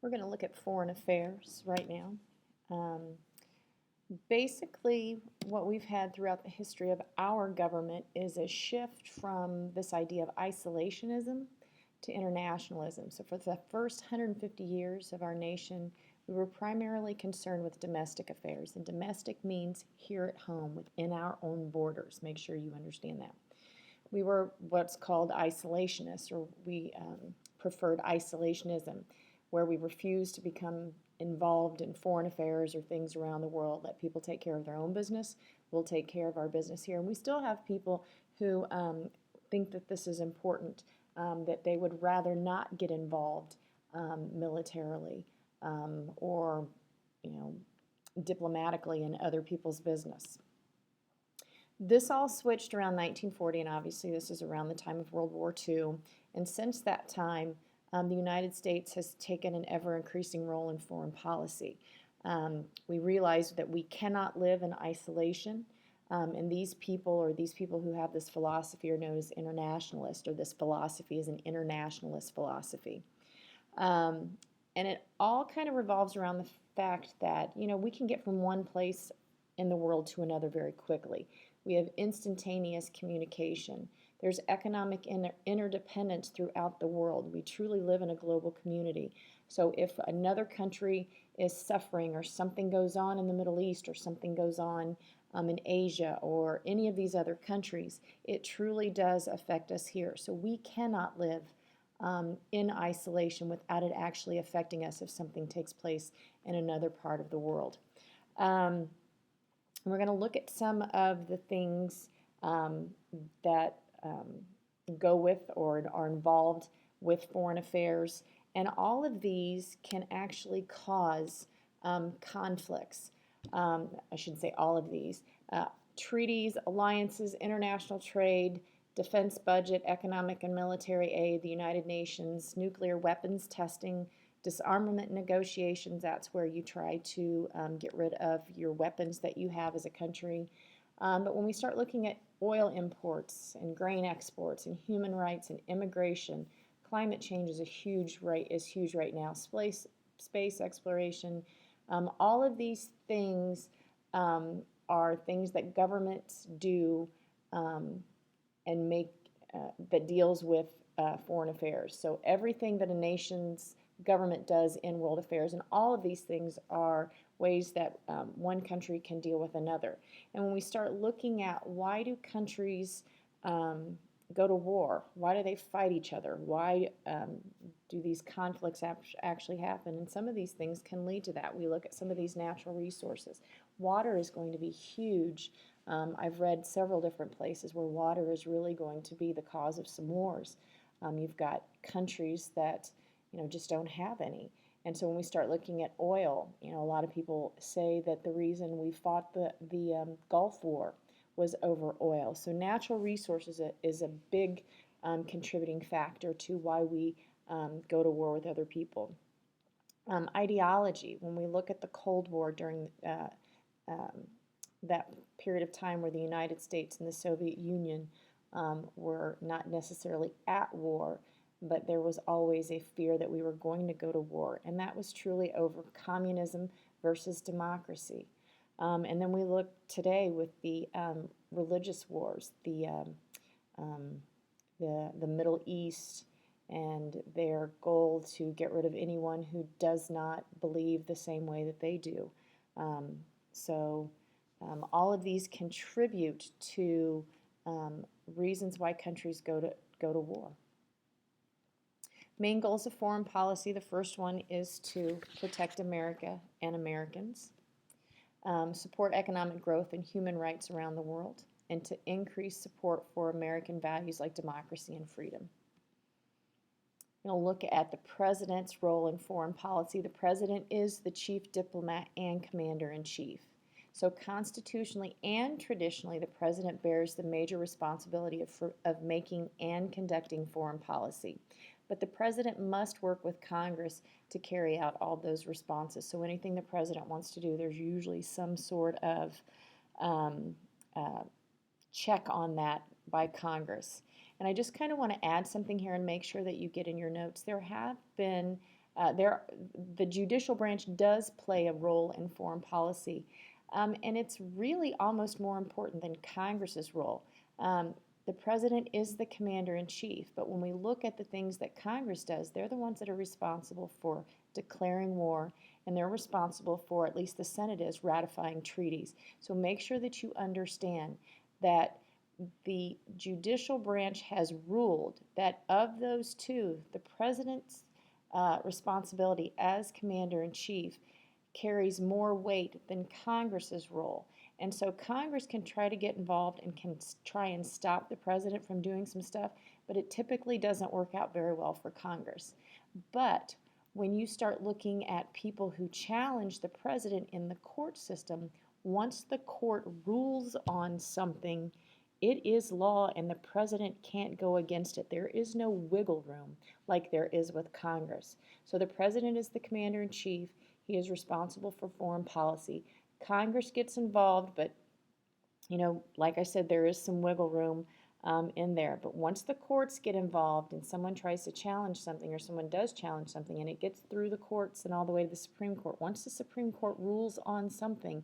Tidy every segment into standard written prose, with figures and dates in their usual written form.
We're going to look at foreign affairs right now. Um, Basically, what we've had throughout the history of our government is a shift from this idea of isolationism to internationalism. So, for the first 150 years of our nation, we were primarily concerned with domestic affairs. And domestic means here at home, within our own borders. Make sure you understand that. We were what's called isolationists, or we preferred isolationism, where we refused to become involved in foreign affairs or things around the world. Let people take care of their own business. We'll take care of our business here. And we still have people who think that this is important, that they would rather not get involved militarily or, you know, diplomatically in other people's business. This all switched around 1940, and obviously this is around the time of World War II. And since that time, the United States has taken an ever-increasing role in foreign policy. We realized that we cannot live in isolation, and these people who have this philosophy are known as internationalists, or this philosophy is an internationalist philosophy. And it all kind of revolves around the fact that, you know, we can get from one place in the world to another very quickly. We have instantaneous communication. There's economic interdependence throughout the world. We truly live in a global community. So if another country is suffering, or something goes on in the Middle East, or something goes on in Asia, or any of these other countries, it truly does affect us here. So we cannot live in isolation without it actually affecting us if something takes place in another part of the world. We're going to look at some of the things that go with or are involved with foreign affairs, and all of these can actually cause conflicts. I shouldn't say all of these. Treaties, alliances, international trade, defense budget, economic and military aid, the United Nations, nuclear weapons testing, disarmament negotiations. That's where you try to get rid of your weapons that you have as a country. But when we start looking at oil imports and grain exports and human rights and immigration, climate change is huge right now. Space exploration, all of these things are things that governments do and make that deals with foreign affairs. So everything that a nation's government does in world affairs, and all of these things are ways that one country can deal with another. And when we start looking at why do countries go to war, why do they fight each other, why do these conflicts actually happen, and some of these things can lead to that. We look at some of these natural resources. Water is going to be huge. I've read several different places where water is really going to be the cause of some wars. You've got countries that just don't have any. And so when we start looking at oil, a lot of people say that the reason we fought the Gulf War was over oil. So natural resources is a big contributing factor to why we go to war with other people. Ideology, when we look at the Cold War during that period of time where the United States and the Soviet Union were not necessarily at war, but there was always a fear that we were going to go to war, and that was truly over communism versus democracy. And then we look today with the religious wars, the Middle East, and their goal to get rid of anyone who does not believe the same way that they do. All of these contribute to reasons why countries go to war. Main goals of foreign policy, the first one is to protect America and Americans, support economic growth and human rights around the world, and to increase support for American values like democracy and freedom. We'll look at the president's role in foreign policy. The president is the chief diplomat and commander-in-chief. So constitutionally and traditionally, the president bears the major responsibility of making and conducting foreign policy. But the president must work with Congress to carry out all those responses. So anything the president wants to do, there's usually some sort of check on that by Congress. And I just kind of want to add something here and make sure that you get in your notes. There have been the judicial branch does play a role in foreign policy, and it's really almost more important than Congress's role. The president is the commander in chief, but when we look at the things that Congress does, they're the ones that are responsible for declaring war, and they're responsible for, at least the Senate is, ratifying treaties. So make sure that you understand that the judicial branch has ruled that of those two, the president's responsibility as commander in chief carries more weight than Congress's role. And so Congress can try to get involved and can try and stop the president from doing some stuff, but it typically doesn't work out very well for Congress. But when you start looking at people who challenge the president in the court system, once the court rules on something, it is law and the president can't go against it. There is no wiggle room like there is with Congress. So the president is the commander in chief. He is responsible for foreign policy. Congress gets involved, but like I said, there is some wiggle room in there. But once the courts get involved and someone tries to challenge something or someone does challenge something and it gets through the courts and all the way to the Supreme Court, once the Supreme Court rules on something,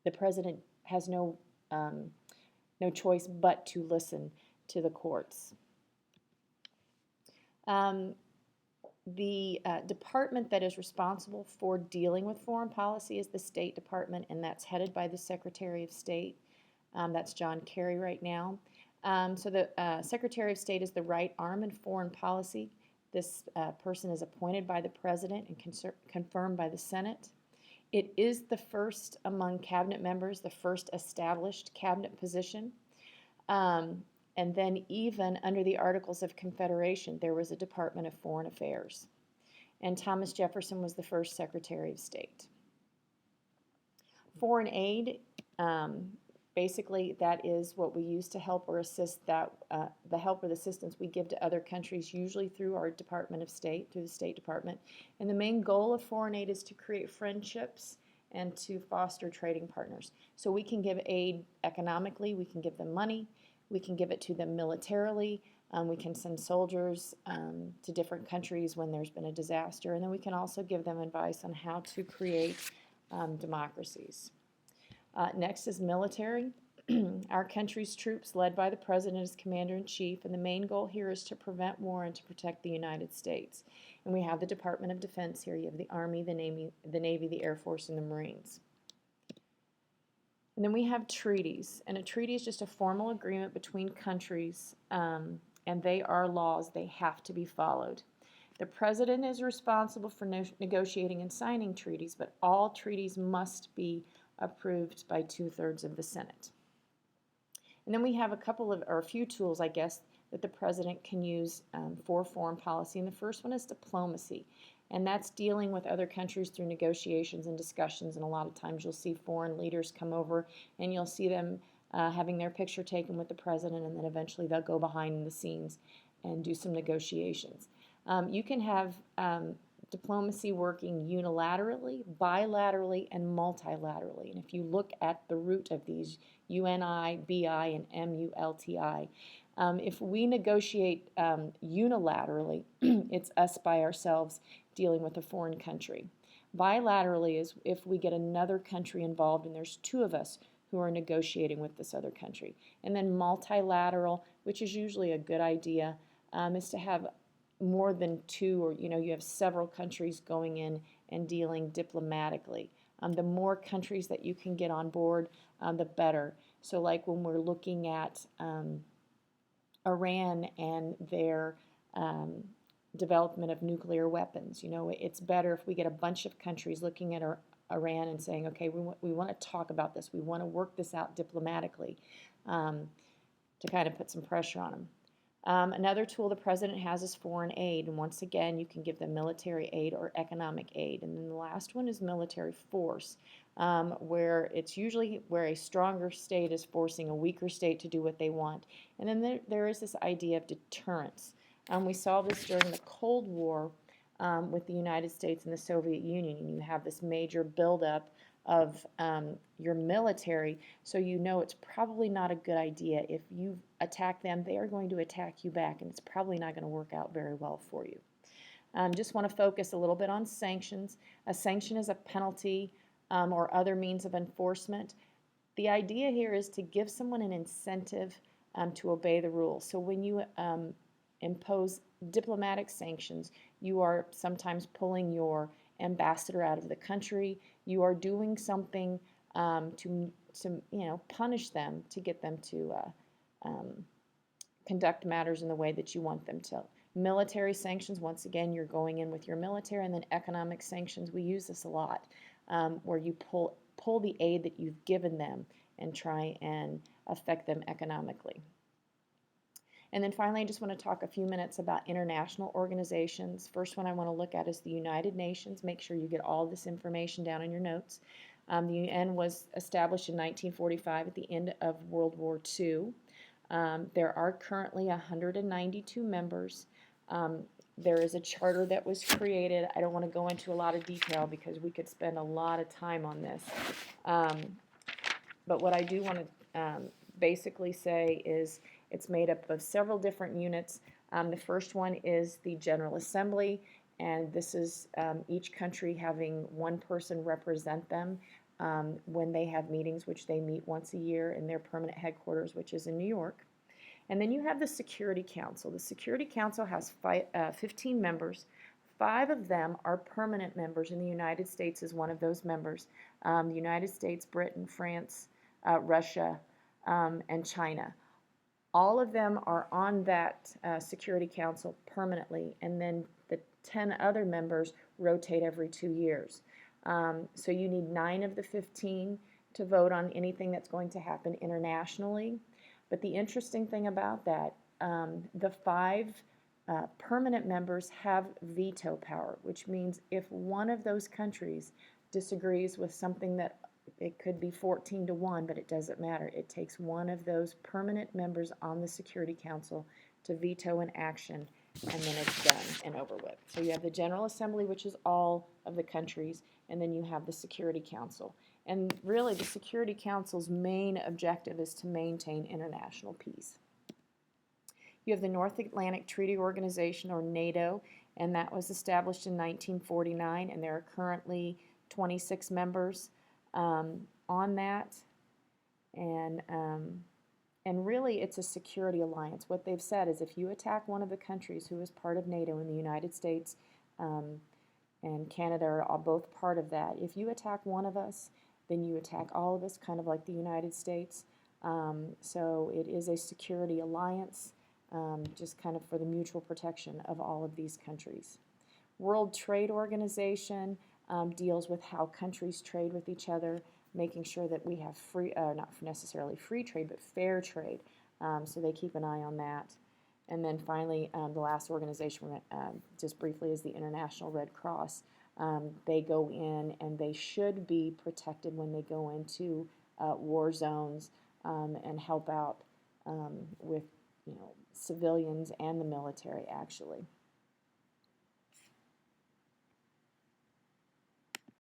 the president has no choice but to listen to the courts. The department that is responsible for dealing with foreign policy is the State Department, and that's headed by the Secretary of State. That's John Kerry right now. So the Secretary of State is the right arm in foreign policy. This person is appointed by the President and confirmed by the Senate. It is the first among cabinet members, the first established cabinet position. And then even under the Articles of Confederation, there was a Department of Foreign Affairs. And Thomas Jefferson was the first Secretary of State. Foreign aid, basically that is what we use to help or assist the help or the assistance we give to other countries, usually through our Department of State, through the State Department. And the main goal of foreign aid is to create friendships and to foster trading partners. So we can give aid economically, we can give them money, we can give it to them militarily, we can send soldiers to different countries when there's been a disaster, and then we can also give them advice on how to create democracies. Next is military. Our country's troops, led by the President as Commander-in-Chief, and the main goal here is to prevent war and to protect the United States. And we have the Department of Defense here. You have the Army, the Navy, the Air Force, and the Marines. And then we have treaties, and a treaty is just a formal agreement between countries, and they are laws. They have to be followed. The President is responsible for negotiating and signing treaties, but all treaties must be approved by 2/3 of the Senate. And then we have a few tools, I guess, that the President can use for foreign policy, and the first one is diplomacy. And that's dealing with other countries through negotiations and discussions. And a lot of times you'll see foreign leaders come over and you'll see them having their picture taken with the president, and then eventually they'll go behind the scenes and do some negotiations. You can have diplomacy working unilaterally, bilaterally, and multilaterally. And if you look at the root of these, UNI, BI, and MULTI, if we negotiate unilaterally, it's us by ourselves dealing with a foreign country. Bilaterally is if we get another country involved and there's two of us who are negotiating with this other country. And then multilateral, which is usually a good idea, is to have more than two, or you have several countries going in and dealing diplomatically. The more countries that you can get on board, the better. So like when we're looking at Iran and their development of nuclear weapons. It's better if we get a bunch of countries looking at Iran and saying, okay, we want to talk about this. We want to work this out diplomatically to kind of put some pressure on them. Another tool the president has is foreign aid. And once again, you can give them military aid or economic aid. And then the last one is military force, where it's usually where a stronger state is forcing a weaker state to do what they want. And then there is this idea of deterrence. We saw this during the Cold War with the United States and the Soviet Union. And you have this major buildup of your military, so it's probably not a good idea. If you attack them, they are going to attack you back, and it's probably not going to work out very well for you. Just want to focus a little bit on sanctions. A sanction is a penalty or other means of enforcement. The idea here is to give someone an incentive to obey the rules. So when you impose diplomatic sanctions, you are sometimes pulling your ambassador out of the country. You are doing something to punish them, to get them to conduct matters in the way that you want them to. Military sanctions, once again, you're going in with your military, and then economic sanctions, we use this a lot, where you pull the aid that you've given them and try and affect them economically. And then finally, I just want to talk a few minutes about international organizations. First one I want to look at is the United Nations. Make sure you get all this information down in your notes. The UN was established in 1945 at the end of World War II. There are currently 192 members. There is a charter that was created. I don't want to go into a lot of detail because we could spend a lot of time on this. But what I do want to basically say is it's made up of several different units. The first one is the General Assembly, and this is each country having one person represent them when they have meetings, which they meet once a year in their permanent headquarters, which is in New York. And then you have the Security Council. The Security Council has 15 members. 5 of them are permanent members, and the United States is one of those members. The United States, Britain, France, Russia, and China. All of them are on that Security Council permanently, and then the 10 other members rotate every 2 years. So you need 9 of the 15 to vote on anything that's going to happen internationally. But the interesting thing about that, the 5 permanent members have veto power, which means if one of those countries disagrees with something that it could be 14-1, but it doesn't matter. It takes one of those permanent members on the Security Council to veto an action, and then it's done and over with. So you have the General Assembly, which is all of the countries, and then you have the Security Council. And really, the Security Council's main objective is to maintain international peace. You have the North Atlantic Treaty Organization, or NATO, and that was established in 1949, and there are currently 26 members on that, and really it's a security alliance. What they've said is if you attack one of the countries who is part of NATO, and the United States and Canada are all both part of that, if you attack one of us, then you attack all of us, kind of like the United States. So it is a security alliance, just kind of for the mutual protection of all of these countries. World Trade Organization deals with how countries trade with each other, making sure that we have free, not necessarily free trade, but fair trade. So they keep an eye on that. And then finally, the last organization, just briefly, is the International Red Cross. They go in and they should be protected when they go into war zones and help out with civilians and the military, actually.